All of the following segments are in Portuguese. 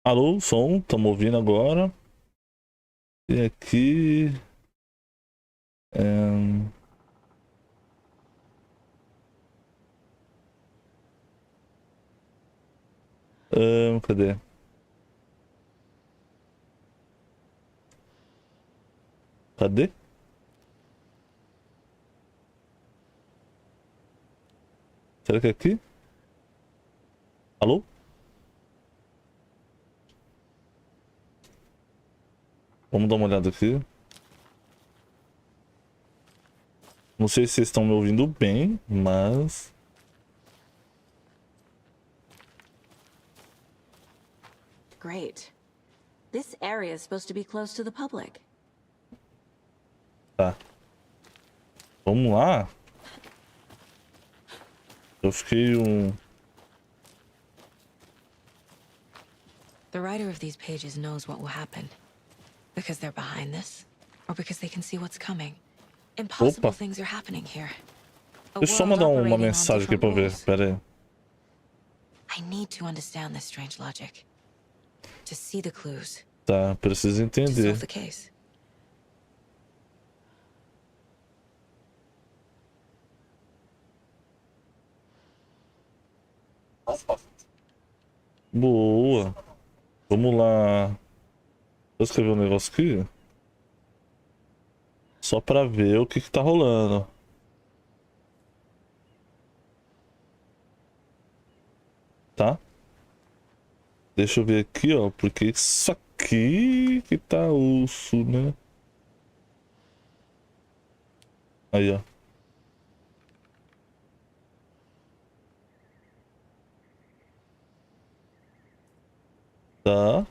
Alô, som, estamos ouvindo agora. E aqui. Cadê? Cadê? Será que é aqui? Alô? Vamos dar uma olhada aqui. Não sei se vocês estão me ouvindo bem, mas... Great. This area is supposed to be close to the public. Tá. Vamos lá. Eu fiquei The writer of these pages knows what will happen. Because they're behind this, or because they can see what's coming. Impossible things are happening here. Deixa eu só mandar uma mensagem aqui pra ver. Pera aí. I need to understand this strange logic. To see the clues. Tá, preciso entender. To solve the case. Boa. Vamos lá. Vou escrever um negócio aqui. Só pra ver o que tá rolando. Tá? Deixa eu ver aqui, ó. Porque isso aqui que tá osso, né? Aí, ó. Tá.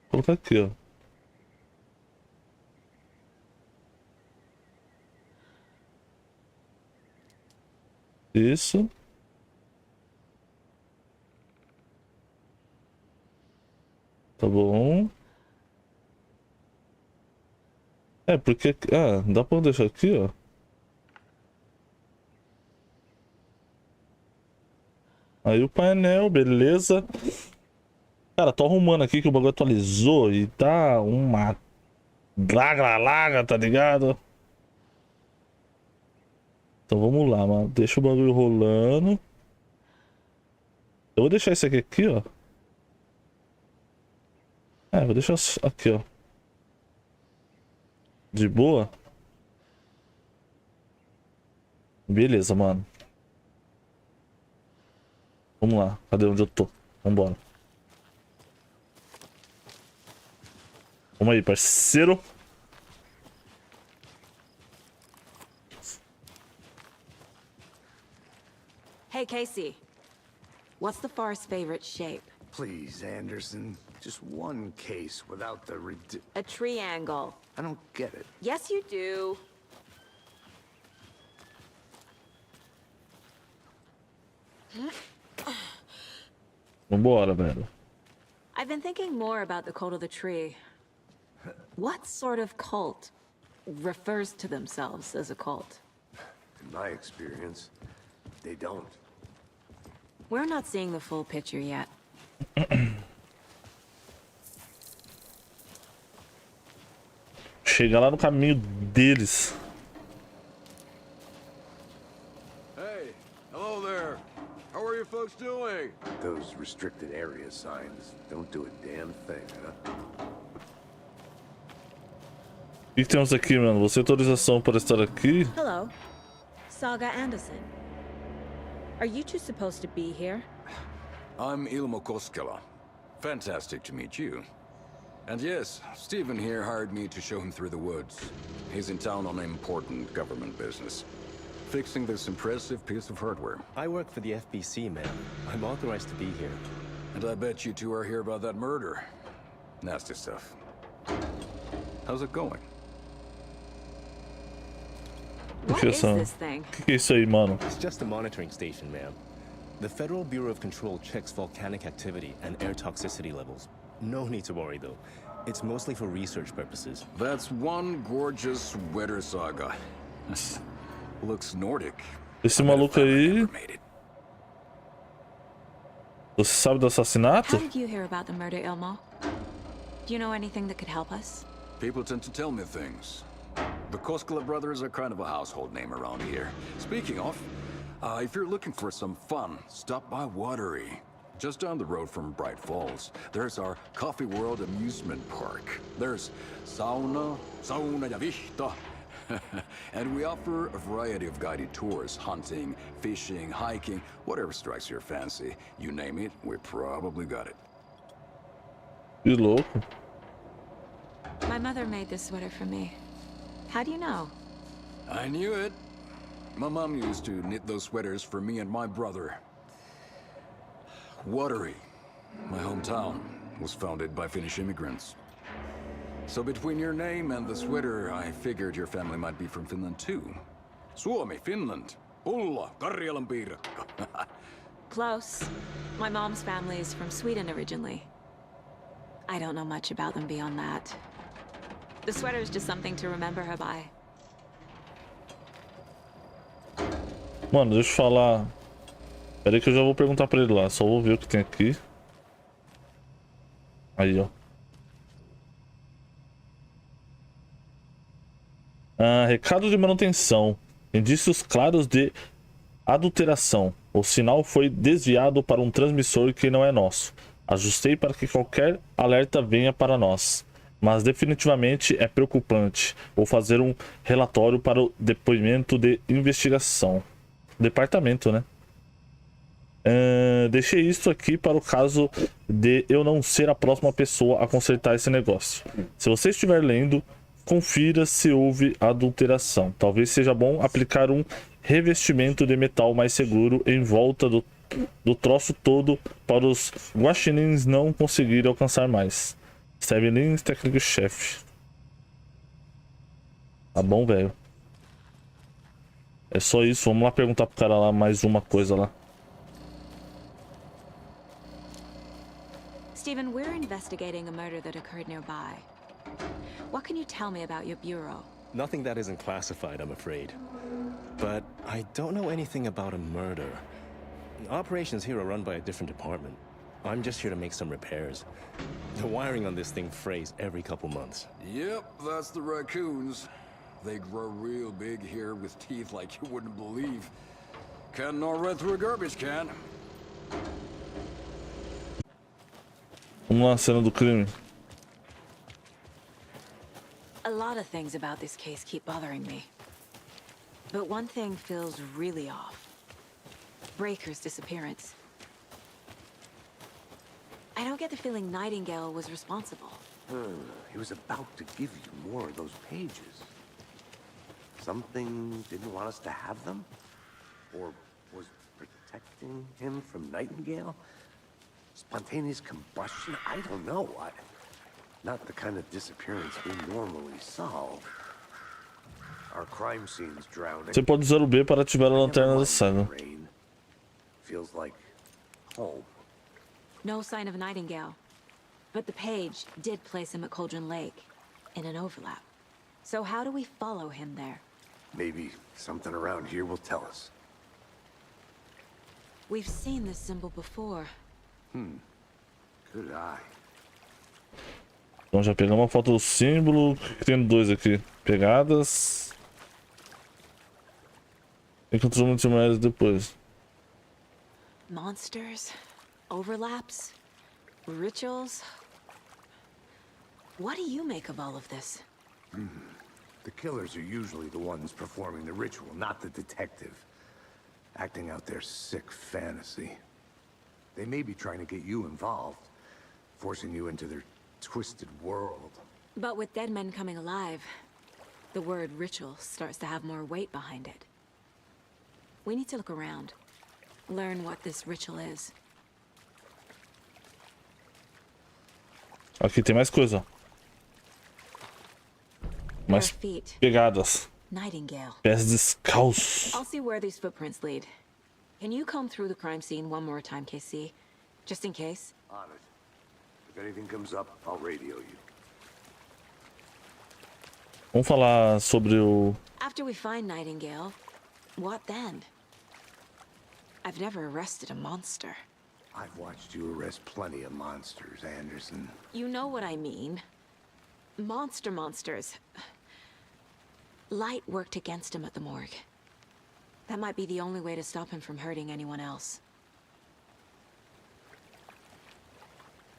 Vou colocar aqui, ó. Isso. Tá bom. É, porque... Ah, dá pra deixar aqui, ó. Aí o painel, beleza. Cara, tô arrumando aqui que o bagulho atualizou e tá uma... Laga, tá ligado? Então vamos lá, mano. Deixa o bagulho rolando. Eu vou deixar esse aqui, ó. É, vou deixar aqui, ó. De boa. Beleza, mano. Vamos lá. Cadê onde eu tô? Vambora. Vamos aí, parceiro. Hey, Casey. What's the Forest's favorite shape? Please, Anderson. Just one case without the A triangle. I don't get it. Yes, you do. Vambora, velho. I've been thinking more about the cult of the tree. What sort of cult refers to themselves as a cult? In my experience, they don't. We're not seeing the full picture yet. Chegar lá no caminho deles. Hey, hello there. How are you folks doing? Those restricted area signs don't do a damn thing, huh? O que temos aqui, mano? Você tem autorização para estar aqui? Hello. Saga Anderson. Are you two supposed to be here? I'm Ilmo Koskela. Fantastic to meet you. And yes, Stephen here hired me to show him through the woods. He's in town on important government business. Fixing this impressive piece of hardware. I work for the FBC, ma'am. I'm authorized to be here. And I bet you two are here about that murder. Nasty stuff. How's it going? What is this thing? O que é isso aí, mano? It's just a monitoring station, ma'am. The Federal Bureau of Control checks volcanic activity and air toxicity levels. No need to worry, though. It's mostly for research purposes. That's one gorgeous weather saga. Looks Nordic. Esse I bet a maluco family aí, member made it. você sabe do assassinato? How did you hear about the murder, Ilmo? Do you know anything that could help us? People tend to tell me things. The Koskela brothers are kind of a household name around here. Speaking of, if you're looking for some fun, stop by Watery. Just down the road from Bright Falls, there's our Coffee World amusement park. There's sauna ja vihta. And we offer a variety of guided tours, hunting, fishing, hiking, whatever strikes your fancy. You name it, we probably got it. Que louco. My mother made this sweater for me. How do you know? I knew it. My mom used to knit those sweaters for me and my brother. Watery, my hometown, was founded by Finnish immigrants. So between your name and the sweater, I figured your family might be from Finland too. Suomi, Finland. Ulla, Karjalan piirakka. Close. My mom's family is from Sweden originally. I don't know much about them beyond that. The sweater is just something to remember her by. Mano, deixa eu falar. Pera aí que eu já vou perguntar pra ele lá. Só vou ver o que tem aqui. Aí, ó. Recado de manutenção. Indícios claros de adulteração. O sinal foi desviado para um transmissor que não é nosso. Ajustei para que qualquer alerta venha para nós. Mas definitivamente é preocupante. Vou fazer um relatório para o depoimento de investigação. Departamento, né? Deixei isso aqui para o caso de eu não ser a próxima pessoa a consertar esse negócio. Se você estiver lendo, confira se houve adulteração. Talvez seja bom aplicar um revestimento de metal mais seguro em volta do troço todo para os guaxinins não conseguirem alcançar mais. Steve Lins, técnico-chefe. Tá bom, velho. É só isso. Vamos lá perguntar pro cara lá mais uma coisa lá. Stephen, we're investigating a murder that occurred nearby. What can you tell me about your bureau? Nothing that isn't classified, I'm afraid. But I don't know anything about a murder. Operations here are run by a different department. I'm just here to make some repairs. The wiring on this thing frays every couple months. Yep, that's the raccoons. They grow real big here with teeth like you wouldn't believe. Can't gnaw right through a garbage can. Vamos lá, cena do crime. A lot of things about this case keep bothering me. But one thing feels really off. Breaker's disappearance. I don't get the feeling Nightingale was responsible. He was about to give you more of those pages. Something didn't want us to have them? Or was protecting him from Nightingale? Spontaneous combustion? I don't know. Not the kind of disappearance we normally solve. Our crime scene's drowning. Você pode usar o B para ativar a lanterna da sala. Feels like home. No sign of Nightingale. But the page did place him at Cauldron Lake, in an overlap. So how do we follow him there? Maybe something around here will tell us. We've seen this symbol before. Good eye. Então já pegamos uma foto do símbolo. Tem dois aqui. Pegadas. Encontramos mais depois. Monsters? Overlaps? Rituals? What do you make of all of this? The killers are usually the ones performing the ritual, not the detective. Acting out their sick fantasy. They may be trying to get you involved, forcing you into their twisted world. But with dead men coming alive, the word ritual starts to have more weight behind it. We need to look around. Learn what this ritual is. Aqui tem mais coisa. Mais Bare feet. pegadas. Nightingale. Pés descalços. I'll see where these footprints lead. Can you comb through the crime scene one more time, KC? Just in case? On it. If anything comes up, I'll radio you. Vamos falar sobre o... After we find Nightingale, what then? I've never arrested a monster. I've watched you arrest plenty of monsters, Anderson. You know what I mean. Monsters. Light worked against him at the morgue. That might be the only way to stop him from hurting anyone else.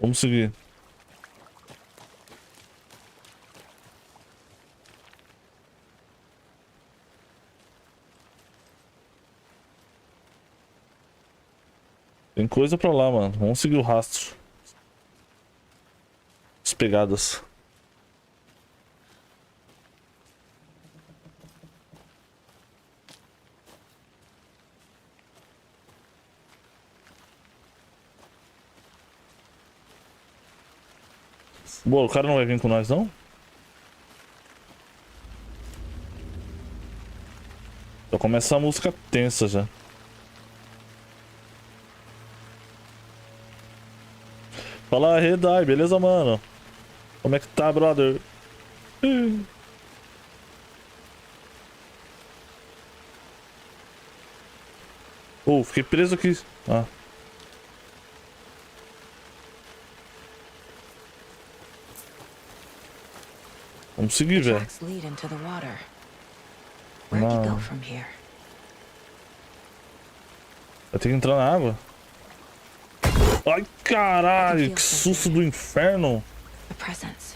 Vamos seguir. Tem coisa pra lá, mano. Vamos seguir o rastro. As pegadas. Boa, o cara não vai vir com nós, não? Já começa a música tensa já. Fala, Redai, beleza, mano? Como é que tá, brother? Oh, fiquei preso aqui. Ah. Vamos seguir, velho. Tracks lead into the water. Where'd you go from here? Vai ter que entrar na água. Ai, caralho, que susto do inferno. A presence.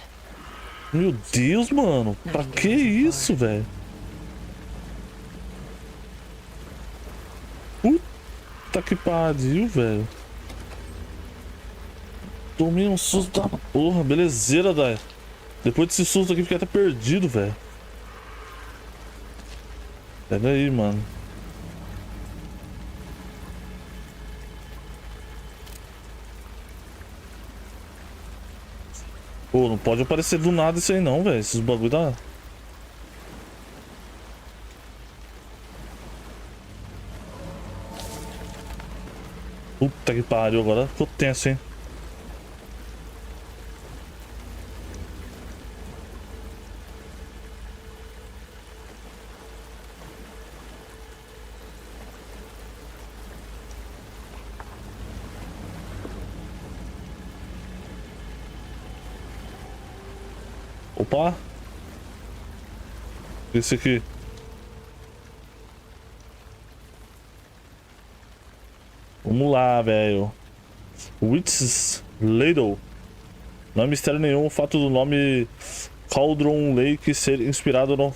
Meu Deus, mano. Pra que isso, velho? Puta que pariu, velho. Tomei um susto da porra. Belezeira, Dai. Depois desse susto aqui, fiquei até perdido, velho. Pega aí, mano. Pô, não pode aparecer do nada isso aí não, velho. Esses bagulho da... Puta que pariu, agora ficou tenso, hein. Opa! Esse aqui. Vamos lá, velho. Witch's Ladle. Não é mistério nenhum o fato do nome Cauldron Lake ser inspirado no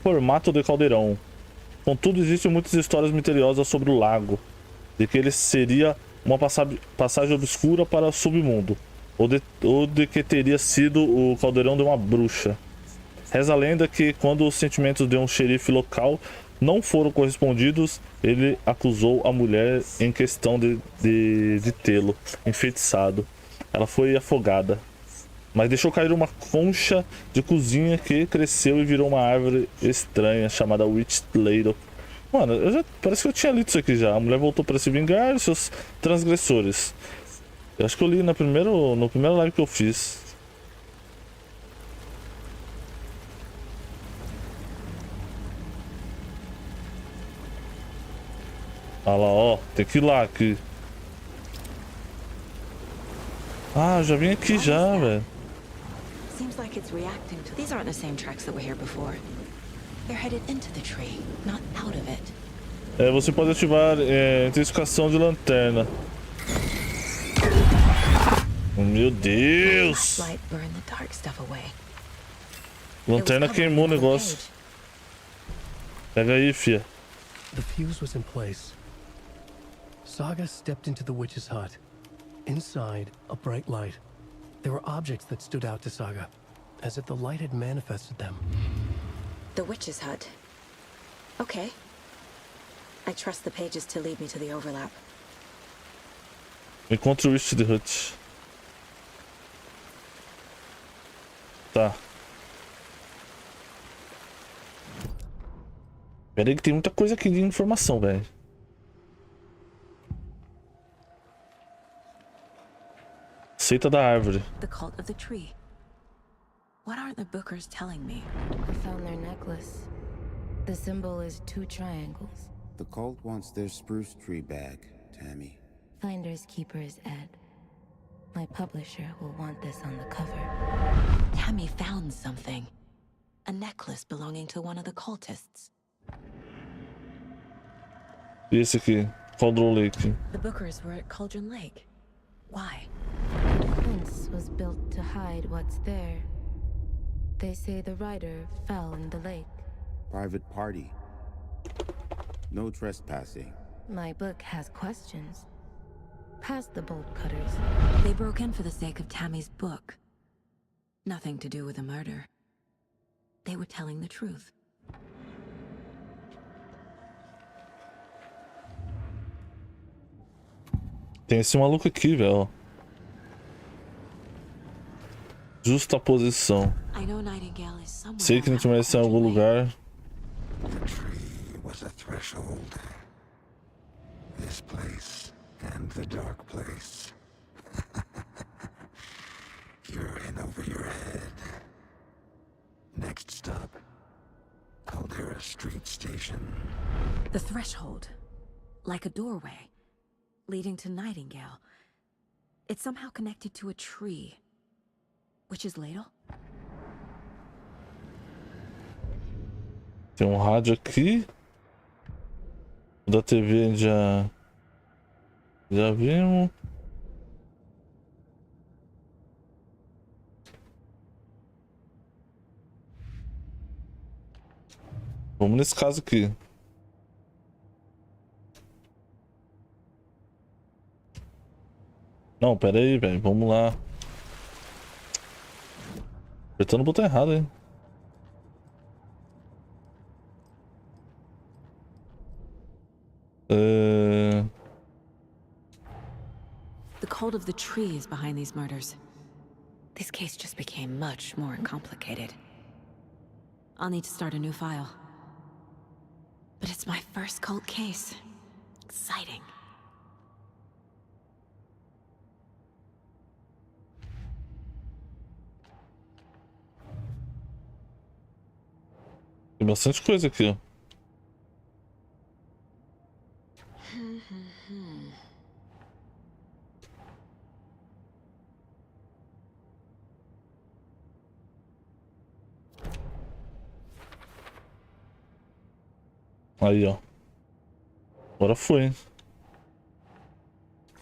formato de caldeirão. Contudo, existem muitas histórias misteriosas sobre o lago. De que ele seria uma passagem obscura para o submundo. Ou de que teria sido o caldeirão de uma bruxa. Reza a lenda que quando os sentimentos de um xerife local não foram correspondidos, ele acusou a mulher em questão de tê-lo enfeitiçado. Ela foi afogada, mas deixou cair uma concha de cozinha que cresceu e virou uma árvore estranha chamada Witch Ladle. Mano, parece que eu tinha lido isso aqui já. A mulher voltou para se vingar dos seus transgressores. Eu acho que eu li no primeiro live que eu fiz. Ah lá, ó. Tem que ir lá aqui. Ah, já vim aqui já, velho. Seems like it's reacting to... These aren't the same tracks that were here before. They're headed into the tree, not out of it. É, você pode ativar intensificação de lanterna. Meu Deus! Light burned the dark stuff away. Lanterna queimou o negócio. Pega aí, fia. The fuse was in place. Saga stepped into the witch's hut. Inside, a bright light. There were objects that stood out to Saga, as if the light had manifested them. The witch's hut. Okay. I trust the pages to lead me to the overlap. Encontre o Witch the Hut. Tá. Pera aí que tem muita coisa aqui de informação, velho. Seita da árvore. The cult of the tree. What aren't the Bookers telling me? I found their necklace. The symbol is 2 triangles. The cult wants their spruce tree back, Tammy. Finders keepers, Ed. My publisher will want this on the cover. Tammy found something. A necklace belonging to one of the cultists. E esse aqui? Cauldron Lake. The Bookers were at Cauldron Lake. Why? The fence was built to hide what's there. They say the rider fell in the lake. Private party. No trespassing. My book has questions. Past the bolt cutters. They broke in for the sake of Tammy's book. Nothing to do with a murder. They were telling the truth. Tem esse maluco aqui, velho. Justa posição. I know Nightingale is somewhere. Sei que a gente around merece em algum Cauldron Lake. lugar. The tree was a threshold. This place and the dark place. You're in over your head. Next stop, Caldera Street Station. The threshold. Like a doorway. Leading to Nightingale. It's somehow connected to a tree. Witch's Ladle? Tem um rádio aqui. O da TV já vimos. Vamos nesse caso aqui. Não, pera aí, velho. Vamos lá. Apertando o botão errado, hein? The cult of the tree is behind these murders. This case just became much more complicated. I'll need to start a new file. But it's my first cult case. Exciting. Tem bastante coisa aqui, ó. Aí, ó. Agora foi, hein?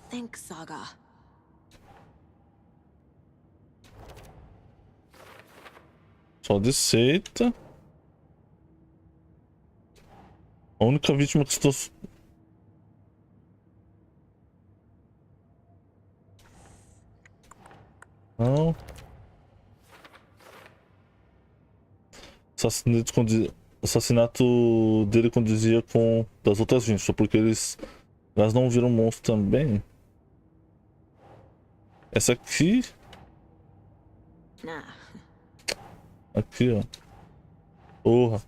Think, Saga. Só de seita. A única vítima que estou... Não. O assassinato dele condizia com das outras 20, só porque elas não viram monstro também. Essa aqui. Nah. Aqui, ó. Porra.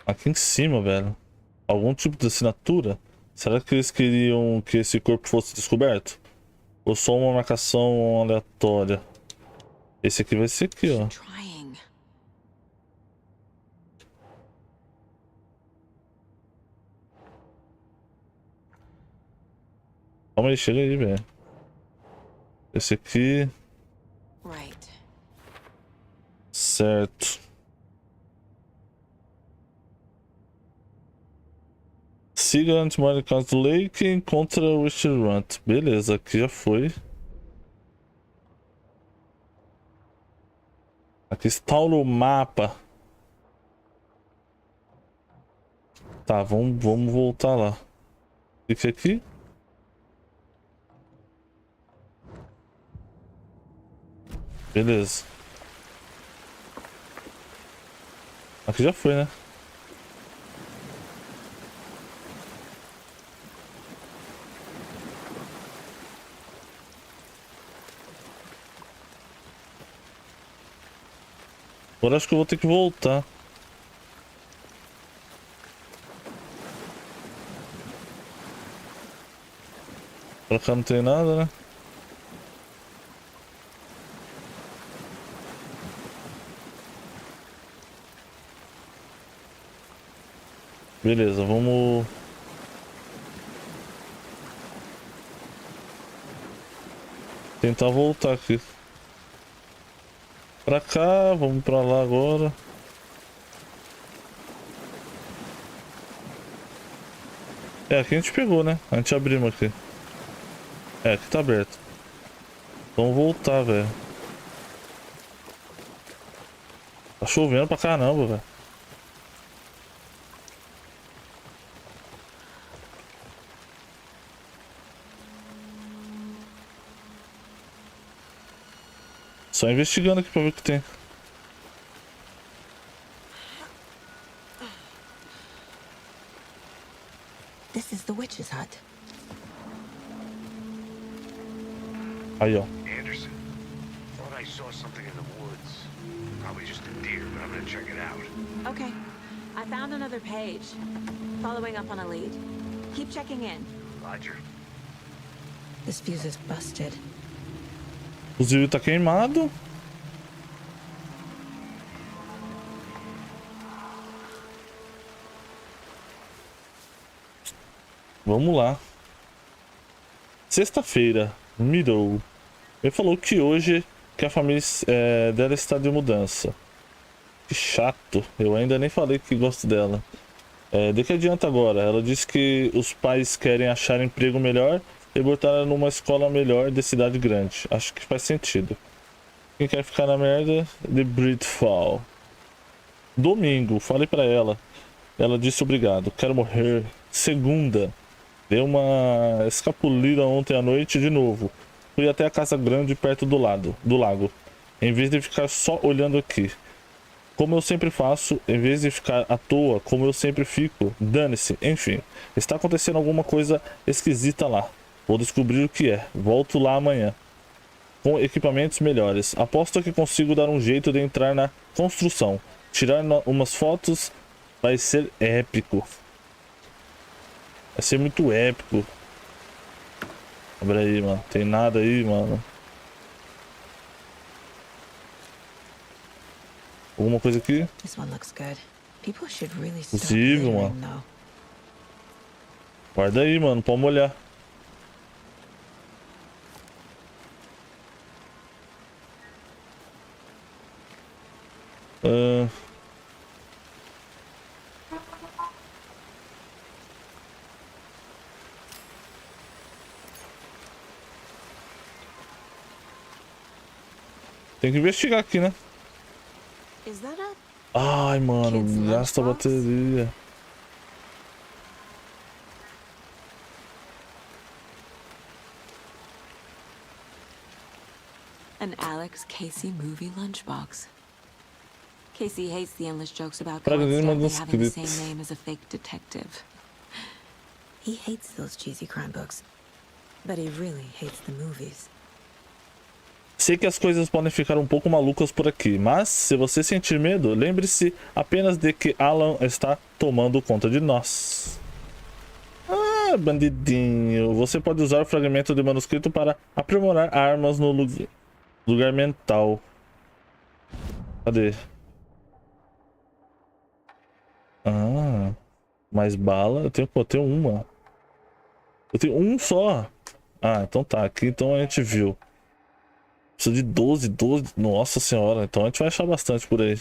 Aqui em cima, velho. Algum tipo de assinatura? Será que eles queriam que esse corpo fosse descoberto? Ou só uma marcação aleatória? Esse aqui vai ser aqui, ó. Trying. Calma aí, chega aí, velho. Esse aqui. Right. Certo. Siga Antimony Castle Lake e encontra o Witchrunt. Beleza, aqui já foi. Aqui está o mapa. Tá, vamos voltar lá. Fica aqui. Beleza. Aqui já foi, né? Agora acho que eu vou ter que voltar. Pra cá não tem nada, né? Beleza, vamos... tentar voltar aqui. Pra cá, vamos pra lá agora. É, aqui a gente pegou, né? A gente abrimos aqui. É, aqui tá aberto. Vamos voltar, velho. Tá chovendo pra caramba, velho. Só investigando aqui pra ver o que tem. This is the witch's hut. Aí, ó. Anderson, thought I saw something in the woods. Probably just a deer, but I'm gonna check it out. Okay. I found another page. Following up on a lead. Keep checking in. Roger. This fuse is busted. Inclusive tá queimado. Vamos lá. Sexta-feira, Middle. Ele falou que hoje que a família dela está de mudança. Que chato. Eu ainda nem falei que gosto dela. De que adianta agora? Ela disse que os pais querem achar emprego melhor e botar ela numa escola melhor de cidade grande. Acho que faz sentido. Quem quer ficar na merda? The Britfall. Domingo, falei pra ela. Ela disse obrigado. Quero morrer. Segunda. Dei uma escapulida ontem à noite de novo. Fui até a casa grande perto do lago. Em vez de ficar só olhando aqui. Como eu sempre faço, em vez de ficar à toa, como eu sempre fico, dane-se, enfim. Está acontecendo alguma coisa esquisita lá. Vou descobrir o que é. Volto lá amanhã. Com equipamentos melhores. Aposto que consigo dar um jeito de entrar na construção. Tirar umas fotos vai ser épico. Vai ser muito épico. Abre aí, mano. Tem nada aí, mano. Alguma coisa aqui? This one looks good. People should really stop Possível, littering, mano. though. Guarda aí, mano. Pode molhar. Tem que investigar aqui, né? Is that a Ai, mano. Kid's Gasta a lunchbox? bateria. an Alex Casey movie lunchbox? Casey hates the endless jokes about Programa coincidentally dos having the scripts. same name as a fake detective. He hates those cheesy crime books, but he really hates the movies. Sei que as coisas podem ficar um pouco malucas por aqui, mas se você sentir medo, lembre-se apenas de que Alan está tomando conta de nós. Ah, bandidinho. Você pode usar o fragmento de manuscrito para aprimorar armas no lugar mental. Cadê? Ah, mais bala. Eu tenho uma. Eu tenho um só. Ah, então tá. Aqui então a gente viu. Precisa de 12. Nossa senhora. Então a gente vai achar bastante por aí.